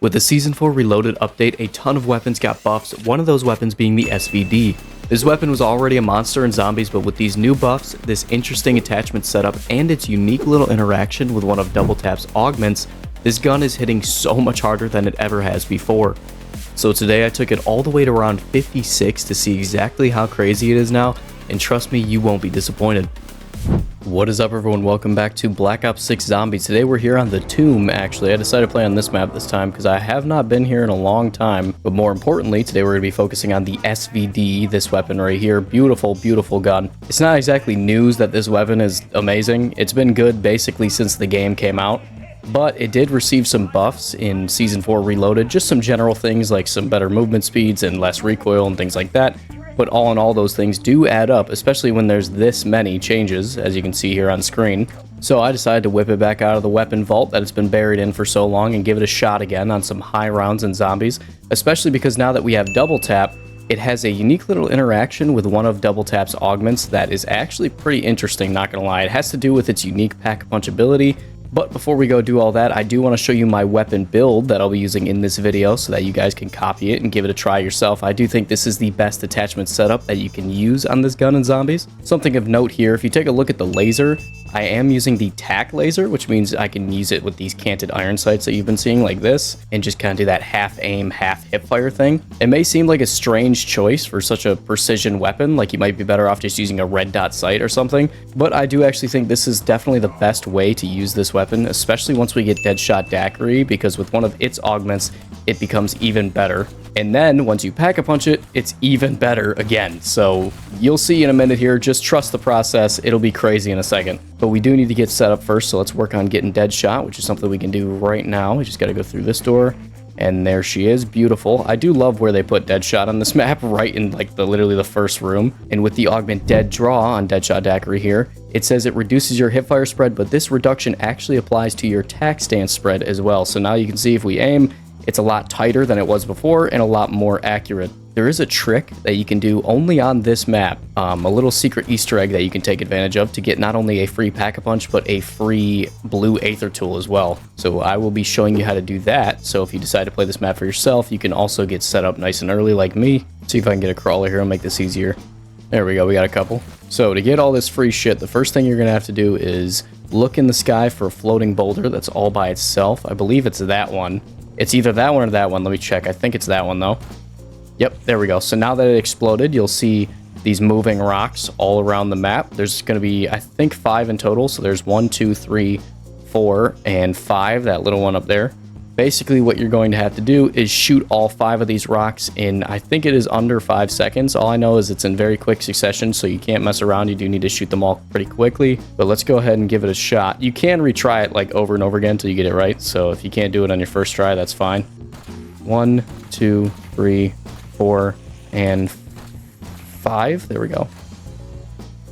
With the Season 4 Reloaded update, a ton of weapons got buffs, one of those weapons being the SVD. This weapon was already a monster in Zombies, but with these new buffs, this interesting attachment setup, and its unique little interaction with one of Double Tap's augments, this gun is hitting so much harder than it ever has before. So today I took it all the way to around 56 to see exactly how crazy it is now, and trust me, you won't be disappointed. What is up, everyone? Welcome back to Black Ops 6 Zombies. Today we're here on the Tomb. Actually, I decided to play on this map this time because I have not been here in a long time. But more importantly, today we're going to be focusing on the SVD, this weapon right here. Beautiful, beautiful gun. It's not exactly news that this weapon is amazing. It's been good basically since the game came out. But it did receive some buffs in Season 4 Reloaded. Just some general things like some better movement speeds and less recoil and things like that. But all in all, those things do add up, especially when there's this many changes, as you can see here on screen. So I decided to whip it back out of the weapon vault that it's been buried in for so long and give it a shot again on some high rounds in Zombies, especially because now that we have Double Tap, it has a unique little interaction with one of Double Tap's augments that is actually pretty interesting, not gonna lie. It has to do with its unique pack-a-punch ability. But before we go do all that, I do want to show you my weapon build that I'll be using in this video so that you guys can copy it and give it a try yourself. I do think this is the best attachment setup that you can use on this gun in Zombies. Something of note here, if you take a look at the laser, I am using the tack laser, which means I can use it with these canted iron sights that you've been seeing like this, and just kind of do that half aim, half hip fire thing. It may seem like a strange choice for such a precision weapon, like you might be better off just using a red dot sight or something, but I do actually think this is definitely the best way to use this weapon, especially once we get Deadshot Daiquiri, because with one of its augments, it becomes even better. And then once you pack-a-punch it, it's even better again. So you'll see in a minute here, just trust the process. It'll be crazy in a second. But we do need to get set up first, so let's work on getting Deadshot, which is something we can do right now. We just got to go through this door. And there she is, beautiful. I do love where they put Deadshot on this map, right in like literally the first room. And with the augment Dead Draw on Deadshot Daiquiri here, it says it reduces your hipfire spread, but this reduction actually applies to your tack stance spread as well. So now you can see if we aim, it's a lot tighter than it was before and a lot more accurate. There is a trick that you can do only on this map, a little secret Easter egg that you can take advantage of to get not only a free pack-a-punch, but a free blue Aether tool as well. So I will be showing you how to do that. So if you decide to play this map for yourself, you can also get set up nice and early like me. See if I can get a crawler here and make this easier. There we go, we got a couple. So to get all this free shit, the first thing you're gonna have to do is look in the sky for a floating boulder that's all by itself. I believe it's that one. It's either that one or that one. Let me check. I think it's that one though. Yep, there we go. So now that it exploded, you'll see these moving rocks all around the map. There's going to be, I think, 5 in total. So there's 1, 2, 3, 4, and 5, that little one up there. Basically, what you're going to have to do is shoot all 5 of these rocks in, I think it is under 5 seconds. All I know is it's in very quick succession, so you can't mess around. You do need to shoot them all pretty quickly. But let's go ahead and give it a shot. You can retry it like over and over again until you get it right. So if you can't do it on your first try, that's fine. 1, 2, 3, 4, and 5. There we go.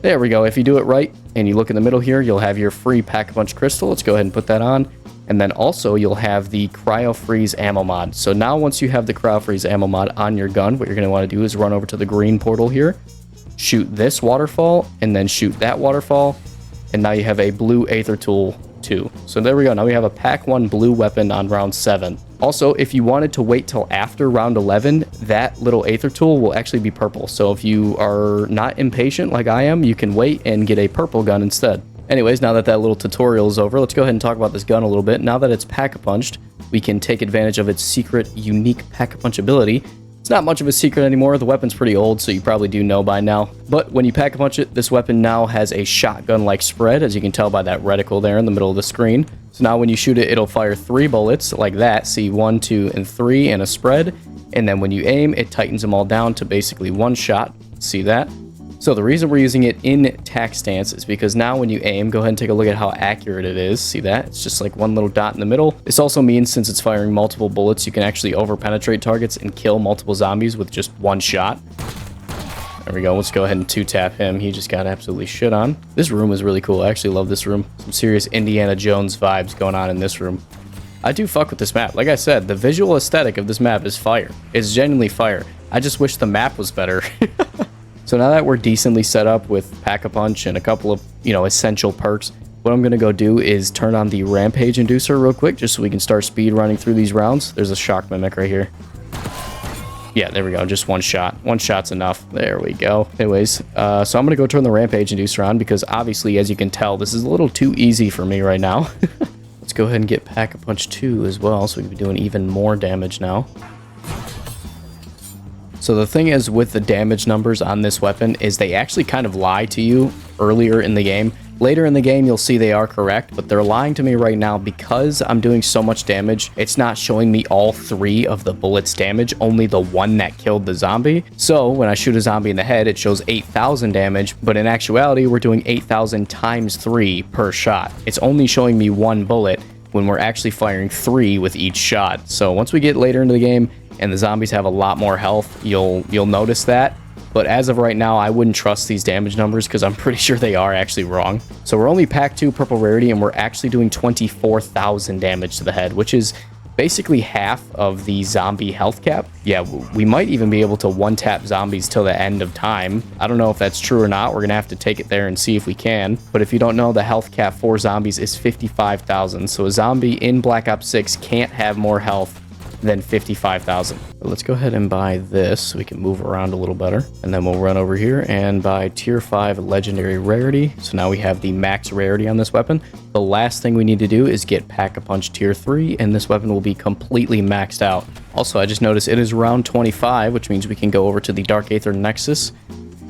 There we go. If you do it right and you look in the middle here, you'll have your free Pack-a-Punch crystal. Let's go ahead and put that on. And then also you'll have the Cryo Freeze ammo mod. So now once you have the Cryo Freeze ammo mod on your gun, what you're going to want to do is run over to the green portal here, shoot this waterfall, and then shoot that waterfall. And now you have a blue Aether tool too. So there we go. Now we have a Pack 1 blue weapon on round 7. Also, if you wanted to wait till after round 11, that little Aether tool will actually be purple. So if you are not impatient like I am, you can wait and get a purple gun instead. Anyways, now that that little tutorial is over, let's go ahead and talk about this gun a little bit. Now that it's pack-a-punched, we can take advantage of its secret, unique pack-a-punch ability. It's not much of a secret anymore. The weapon's pretty old, so you probably do know by now. But when you pack-a-punch it, this weapon now has a shotgun-like spread, as you can tell by that reticle there in the middle of the screen. So now when you shoot it, it'll fire 3 bullets like that. See, 1, 2, and 3 in a spread. And then when you aim, it tightens them all down to basically 1 shot. See that? So the reason we're using it in tack stance is because now when you aim, go ahead and take a look at how accurate it is. See that? It's just like one little dot in the middle. This also means since it's firing multiple bullets, you can actually over-penetrate targets and kill multiple zombies with just 1 shot. There we go. Let's go ahead and 2-tap him. He just got absolutely shit on. This room is really cool. I actually love this room. Some serious Indiana Jones vibes going on in this room. I do fuck with this map. Like I said, the visual aesthetic of this map is fire. It's genuinely fire. I just wish the map was better. So now that we're decently set up with Pack-a-Punch and a couple of, essential perks, What I'm going to go do is turn on the rampage inducer real quick, just so we can start speed running through these rounds. There's a shock mimic right here. Yeah, there we go. Just one shot. One shot's enough. There we go. Anyways, so I'm going to go turn the rampage inducer on because obviously, as you can tell, this is a little too easy for me right now. Let's go ahead and get Pack-a-Punch 2 as well, so we can be doing even more damage now. So the thing is with the damage numbers on this weapon is they actually kind of lie to you earlier in the game. Later in the game, you'll see they are correct, but they're lying to me right now because I'm doing so much damage. It's not showing me all 3 of the bullets damage, only the one that killed the zombie. So when I shoot a zombie in the head, it shows 8,000 damage, but in actuality, we're doing 8,000 times 3 per shot. It's only showing me 1 bullet when we're actually firing 3 with each shot. So once we get later into the game and the zombies have a lot more health, you'll notice that. But as of right now, I wouldn't trust these damage numbers because I'm pretty sure they are actually wrong. So we're only pack 2 purple rarity and we're actually doing 24,000 damage to the head, which is basically half of the zombie health cap. Yeah, we might even be able to one-tap zombies till the end of time. I don't know if that's true or not. We're going to have to take it there and see if we can. But if you don't know, the health cap for zombies is 55,000. So a zombie in Black Ops 6 can't have more health than 55,000. Let's go ahead and buy this so we can move around a little better. And then we'll run over here and buy tier 5 legendary rarity. So now we have the max rarity on this weapon. The last thing we need to do is get Pack-a-Punch tier 3 and this weapon will be completely maxed out. Also, I just noticed it is round 25, which means we can go over to the Dark Aether Nexus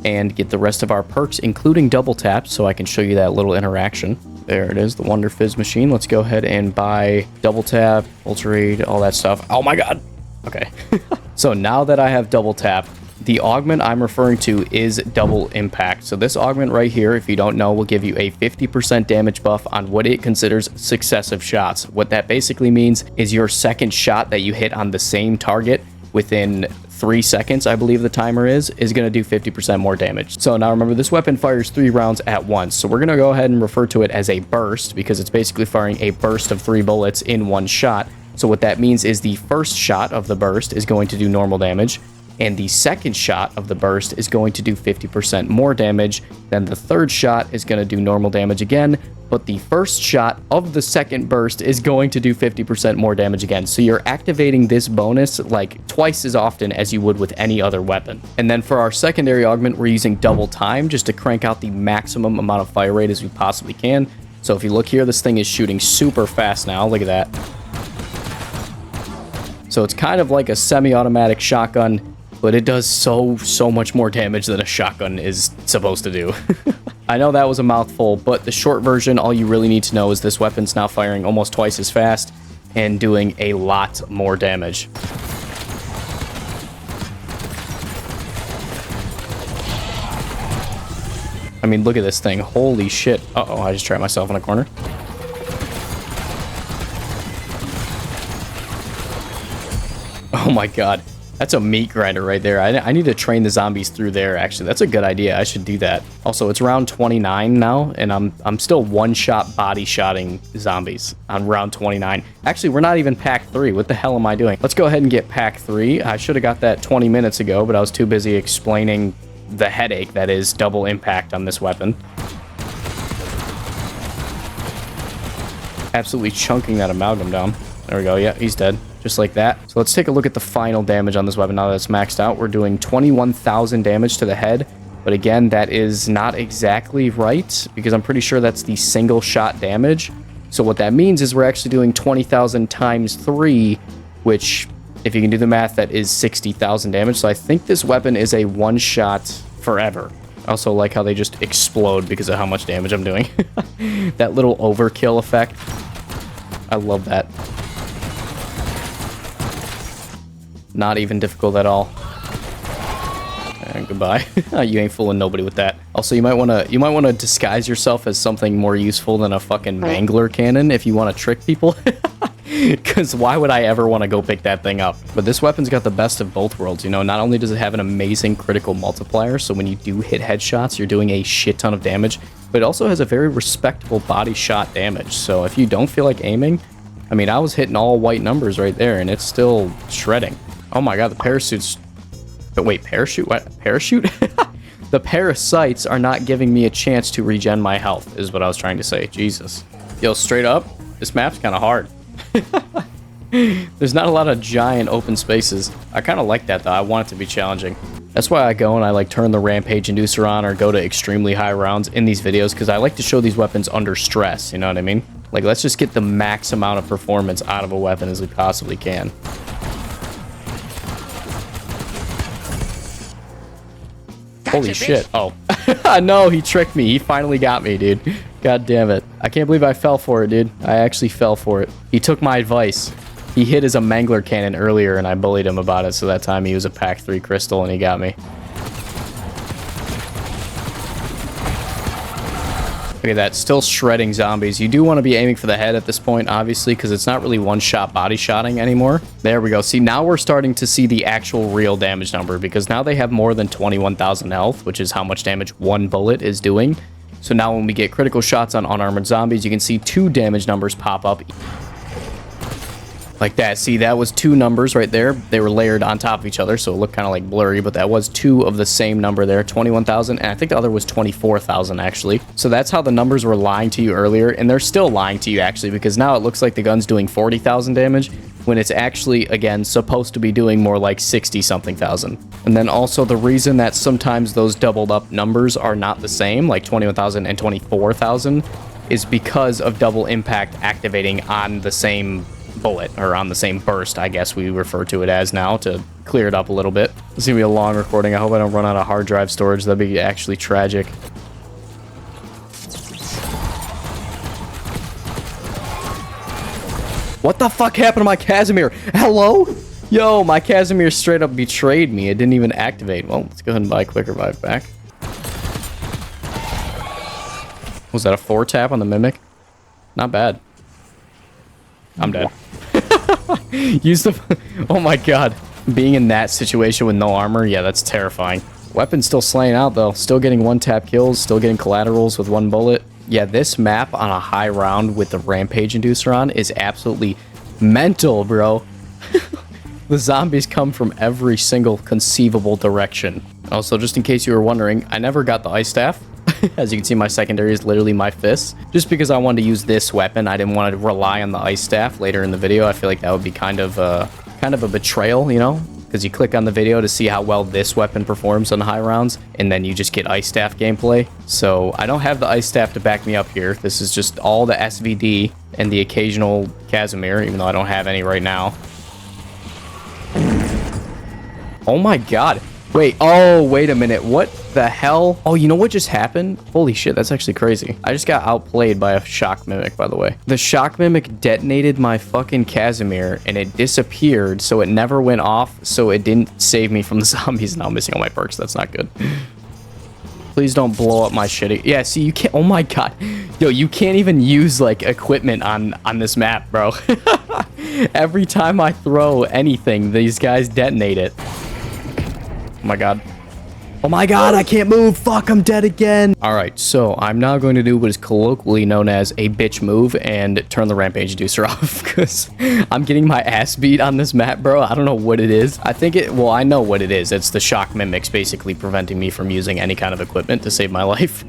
and get the rest of our perks, including double tap, so I can show you that little interaction. There it is, the Wonder Fizz machine. Let's go ahead and buy double tap, ultra raid, all that stuff. Oh my god. Okay. So now that I have double tap, the augment I'm referring to is double impact. So this augment right here, if you don't know, will give you a 50% damage buff on what it considers successive shots. What that basically means is your second shot that you hit on the same target within 3 seconds, I believe the timer is going to do 50% more damage. So now remember, this weapon fires 3 rounds at once. So we're going to go ahead and refer to it as a burst because it's basically firing a burst of 3 bullets in one shot. So what that means is the first shot of the burst is going to do normal damage, and the second shot of the burst is going to do 50% more damage. Then the third shot is going to do normal damage again, but the first shot of the second burst is going to do 50% more damage again. So you're activating this bonus like twice as often as you would with any other weapon. And then for our secondary augment, we're using double time just to crank out the maximum amount of fire rate as we possibly can. So if you look here, this thing is shooting super fast now. Look at that. So it's kind of like a semi-automatic shotgun, but it does so much more damage than a shotgun is supposed to do. I know that was a mouthful, but the short version, all you really need to know is this weapon's now firing almost twice as fast and doing a lot more damage. I mean, look at this thing. Holy shit. Uh-oh, I just trapped myself in a corner. Oh my god. That's a meat grinder right there. I need to train the zombies through there, actually. That's a good idea. I should do that. Also, it's round 29 now, and I'm still one-shot body-shotting zombies on round 29. Actually, we're not even pack 3. What the hell am I doing? Let's go ahead and get pack 3. I should have got that 20 minutes ago, but I was too busy explaining the headache that is double impact on this weapon. Absolutely chunking that amalgam down. There we go. Yeah, he's dead. Just like that. So let's take a look at the final damage on this weapon now that it's maxed out. We're doing 21,000 damage to the head. But again, that is not exactly right because I'm pretty sure that's the single shot damage. So what that means is we're actually doing 20,000 times 3, which, if you can do the math, that is 60,000 damage. So I think this weapon is a one-shot forever. I also like how they just explode because of how much damage I'm doing. That little overkill effect. I love that. Not even difficult at all. And goodbye. You ain't fooling nobody with that. Also, you might want to disguise yourself as something more useful than a fucking mangler cannon if you want to trick people. Because why would I ever want to go pick that thing up? But this weapon's got the best of both worlds, you know. Not only does it have an amazing critical multiplier, so when you do hit headshots, you're doing a shit ton of damage, but it also has a very respectable body shot damage. So if you don't feel like aiming, I mean, I was hitting all white numbers right there, and it's still shredding. Oh my god, the parachute's... But wait, parachute? What? Parachute? The parasites are not giving me a chance to regen my health, is what I was trying to say. Jesus. Yo, straight up, this map's kind of hard. There's not a lot of giant open spaces. I kind of like that, though. I want it to be challenging. That's why I go and I like turn the rampage inducer on or go to extremely high rounds in these videos, because I like to show these weapons under stress, you know what I mean? Like, let's just get the max amount of performance out of a weapon as we possibly can. Holy shit. Oh. No, he tricked me. He finally got me, dude. God damn it. I can't believe I fell for it, dude. I actually fell for it. He took my advice. He hit his mangler cannon earlier, and I bullied him about it, so that time he used a Pack 3 crystal, and he got me. Look at that, still shredding zombies. You do want to be aiming for the head at this point, obviously, because it's not really one-shot body shotting anymore. There we go. See, now we're starting to see the actual real damage number, because now they have more than 21,000 health, which is how much damage one bullet is doing. So now when we get critical shots on unarmored zombies, you can see 2 damage numbers pop up. Like that. See, that was 2 numbers right there. They were layered on top of each other, so it looked kind of like blurry, but that was 2 of the same number there, 21,000, and I think the other was 24,000 actually. So that's how the numbers were lying to you earlier, and they're still lying to you actually, because now it looks like the gun's doing 40,000 damage when it's actually, again, supposed to be doing more like 60-something thousand. And then also the reason that sometimes those doubled up numbers are not the same, like 21,000 and 24,000, is because of double impact activating on the same bullet, or on the same burst, I guess we refer to it as now, to clear it up a little bit. It's gonna be a long recording. I hope I don't run out of hard drive storage. That'd be actually tragic. What the fuck happened to my Casimir? Hello? Yo, my Casimir straight up betrayed me. It didn't even activate. Well, let's go ahead and buy quick revive back. Was that a 4 tap on the Mimic? Not bad. I'm dead. Use the... Oh my god. Being in that situation with no armor, yeah, that's terrifying. Weapon's still slaying out, though. Still getting 1-tap kills, still getting collaterals with 1 bullet. Yeah, this map on a high round with the rampage inducer on is absolutely mental, bro. The zombies come from every single conceivable direction. Also, just in case you were wondering, I never got the ice staff. As you can see, my secondary is literally my fists. Just because I wanted to use this weapon, I didn't want to rely on the ice staff later in the video. I feel like that would be kind of a betrayal, you know? Because you click on the video to see how well this weapon performs on high rounds, and then you just get ice staff gameplay. So I don't have the ice staff to back me up here. This is just all the SVD and the occasional Casimir, even though I don't have any right now. Oh my god. Wait, oh, wait a minute. What the hell? Oh, you know what just happened? Holy shit, that's actually crazy. I just got outplayed by a shock mimic, by the way. The shock mimic detonated my fucking Casimir, and it disappeared, so it never went off, so it didn't save me from the zombies. Now I'm missing all my perks. That's not good. Please don't blow up my shitty... Yeah, see, you can't... Oh my god. Yo, you can't even use, like, equipment on this map, bro. Every time I throw anything, these guys detonate it. Oh my god. Oh my god, I can't move. Fuck, I'm dead again. Alright, so I'm now going to do what is colloquially known as a bitch move and turn the rampage inducer off, because I'm getting my ass beat on this map, bro. I don't know what it is. I think it... Well, I know what it is. It's the shock mimics basically preventing me from using any kind of equipment to save my life.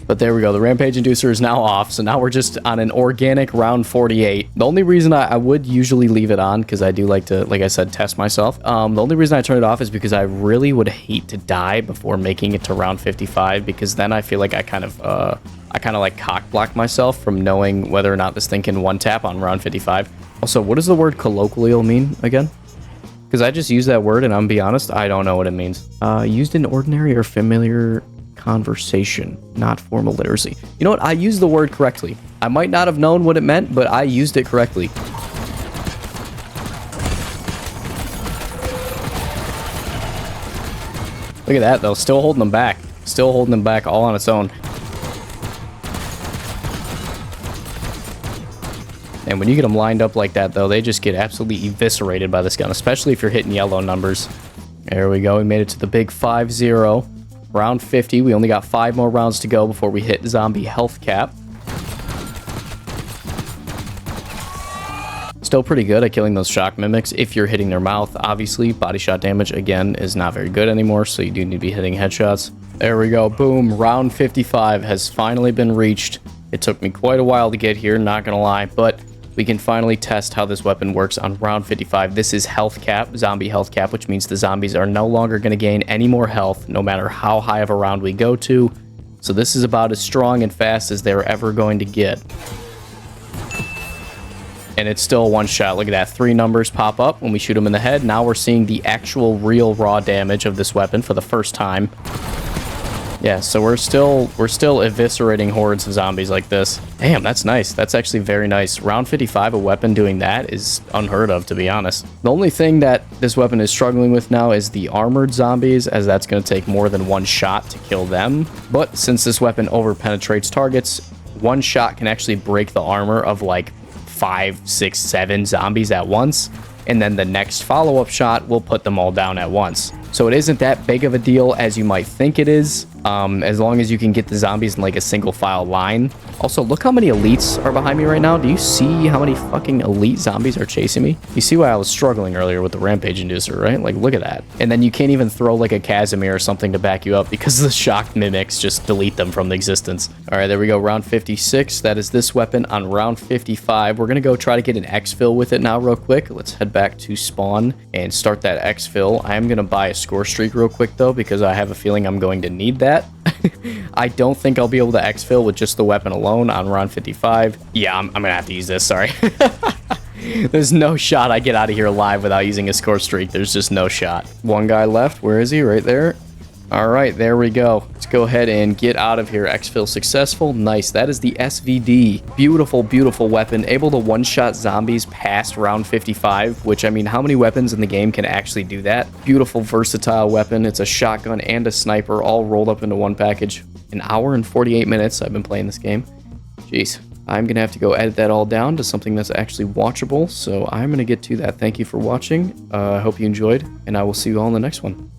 But there we go. The rampage inducer is now off, so now we're just on an organic round 48. The only reason I would usually leave it on, because I do like to, like I said, test myself. The only reason I turn it off is because I really would hate to die before making it to round 55, because then I feel like I kind of like cock block myself from knowing whether or not this thing can one tap on round 55. Also, what does the word colloquial mean again? Because I just use that word, and I'm gonna be honest, I don't know what it means. Used in ordinary or familiar conversation, not formal literacy. You know what? I used the word correctly. I might not have known what it meant, but I used it correctly. Look at that, though. Still holding them back. Still holding them back all on its own. And when you get them lined up like that, though, they just get absolutely eviscerated by this gun, especially if you're hitting yellow numbers. There we go. We made it to the big 5-0. Round 50. We only got 5 more rounds to go before we hit zombie health cap. Still pretty good at killing those shock mimics if you're hitting their mouth. Obviously, body shot damage, again, is not very good anymore, so you do need to be hitting headshots. There we go. Boom. Round 55 has finally been reached. It took me quite a while to get here, not gonna lie, but we can finally test how this weapon works on round 55. This is health cap, zombie health cap, which means the zombies are no longer going to gain any more health, no matter how high of a round we go to. So this is about as strong and fast as they're ever going to get. And it's still one shot. Look at that. 3 numbers pop up when we shoot them in the head. Now we're seeing the actual real raw damage of this weapon for the first time. Yeah, so we're still eviscerating hordes of zombies like this. Damn, that's nice. That's actually very nice. Round 55, a weapon doing that is unheard of, to be honest. The only thing that this weapon is struggling with now is the armored zombies, as that's going to take more than 1 shot to kill them. But since this weapon over-penetrates targets, 1 shot can actually break the armor of like 5, 6, 7 zombies at once. And then the next follow-up shot will put them all down at once. So it isn't that big of a deal as you might think it is, as long as you can get the zombies in like a single file line. Also, look how many elites are behind me right now. Do you see how many fucking elite zombies are chasing me? You see why I was struggling earlier with the rampage inducer, right? Like, look at that. And then you can't even throw like a Casimir or something to back you up because the shock mimics just delete them from the existence. All right, there we go. Round 56. That is this weapon on round 55. We're going to go try to get an exfil with it now real quick. Let's head back to spawn and start that exfil. I am going to buy a score streak real quick though, because I have a feeling I'm going to need that. I don't think I'll be able to exfil with just the weapon alone on round 55. Yeah, I'm gonna have to use this, sorry. There's no shot I get out of here alive without using a score streak. There's just no shot. 1 guy left. Where is he? Right there. All right, there we go. Let's go ahead and get out of here. Exfil successful. Nice. That is the SVD. Beautiful, beautiful weapon. Able to one-shot zombies past round 55, which, I mean, how many weapons in the game can actually do that? Beautiful, versatile weapon. It's a shotgun and a sniper all rolled up into one package. 1 hour and 48 minutes I've been playing this game. Jeez. I'm going to have to go edit that all down to something that's actually watchable, so I'm going to get to that. Thank you for watching. I hope you enjoyed, and I will see you all in the next one.